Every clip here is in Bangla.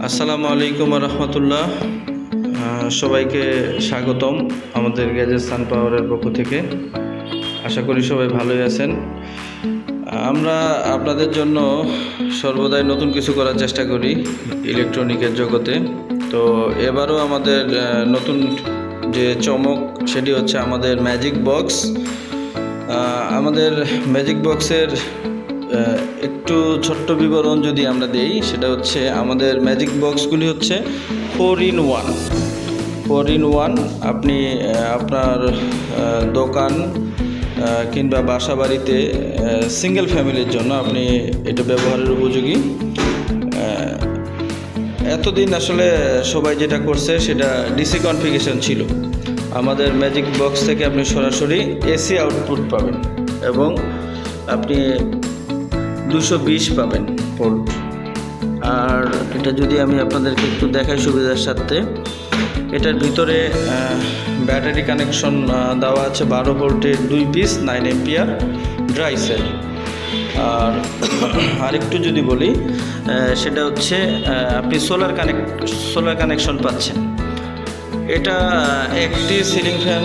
আসসালামু আলাইকুম রহমতুল্লাহ। সবাইকে স্বাগতম আমাদের গ্যাজেট সান পাওয়ারের পক্ষ থেকে। আশা করি সবাই ভালোই আছেন। আমরা আপনাদের জন্য সর্বদাই নতুন কিছু করার চেষ্টা করি ইলেকট্রনিকের জগতে। তো এবারও আমাদের নতুন যে চমক সেটি হচ্ছে আমাদের ম্যাজিক বক্স। আমাদের ম্যাজিক বক্সের একটু ছোট্ট বিবরণ যদি আমরা দেই, সেটা হচ্ছে আমাদের ম্যাজিক বক্সগুলি হচ্ছে 4 in 1। আপনি আপনার দোকান কিংবা বাসা বাড়িতে সিঙ্গেল ফ্যামিলির জন্য আপনি এটা ব্যবহারের উপযোগী। এতদিন আসলে সবাই যেটা করছে সেটা ডিসি কনফিগারেশন ছিল। আমাদের ম্যাজিক বক্স থেকে আপনি সরাসরি এসি আউটপুট পাবেন এবং আপনি 220 পাবেন ভোল্ট। আর এটা যদি আমি আপনাদেরকে একটু দেখাই সুবিধার সাথে, এটার ভিতরে ব্যাটারি কানেকশন দেওয়া আছে 12 ভোল্টের 2 পিস 9 এম্পিয়ার ড্রাই সেল। আর আরেকটু যদি বলি, সেটা হচ্ছে আপনি সোলার কানেকশন পাচ্ছেন। এটা একটি সিলিং ফ্যান,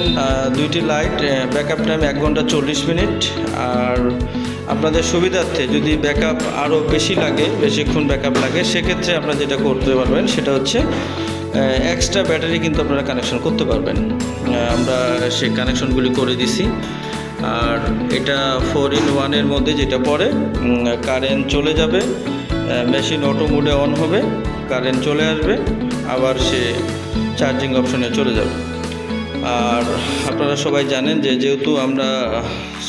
2টি লাইট, ব্যাকআপ টাইম 1 ঘন্টা 40 মিনিট। আর আপনাদের সুবিধার্থে যদি ব্যাকআপ আরও বেশি লাগে, বেশিক্ষণ ব্যাকআপ লাগে, সেক্ষেত্রে আপনারা যেটা করতে পারবেন সেটা হচ্ছে এক্সট্রা ব্যাটারি কিন্তু আপনারা কানেকশন করতে পারবেন। আমরা সেই কানেকশনগুলি করে দিছি। আর এটা 4 in 1-এর মধ্যে যেটা পড়ে, কারেন্ট চলে যাবে, মেশিন অটো মোডে অন হবে, কারেন্ট চলে আসবে, আবার সে চার্জিং অপশনে চলে যাবে। আর আপনারা সবাই জানেন যে যেহেতু আমরা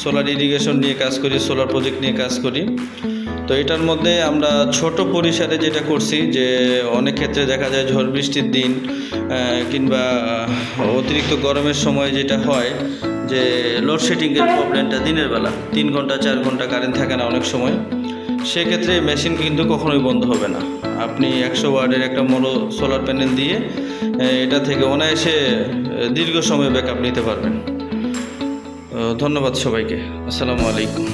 সোলার ইরিগেশন নিয়ে কাজ করি, সোলার প্রজেক্ট নিয়ে কাজ করি, তো এটার মধ্যে আমরা ছোট পরিসরে যেটা করছি, যে অনেক ক্ষেত্রে দেখা যায় ঝড় বৃষ্টির দিন কিংবা অতিরিক্ত গরমের সময় যেটা হয় যে লোডশেডিংয়ের প্রবলেমটা দিনের বেলা 3 ঘন্টা 4 ঘন্টা কারেন্ট থাকে না অনেক সময়। সেক্ষেত্রে মেশিন কিন্তু কখনোই বন্ধ হবে না। আপনি 100 ওয়াটের একটা মোনো সোলার প্যানেল দিয়ে এটা থেকে অনায়াসে দীর্ঘ সময় ব্যাকআপ নিতে পারবেন। ধন্যবাদ সবাইকে। আসসালামু আলাইকুম।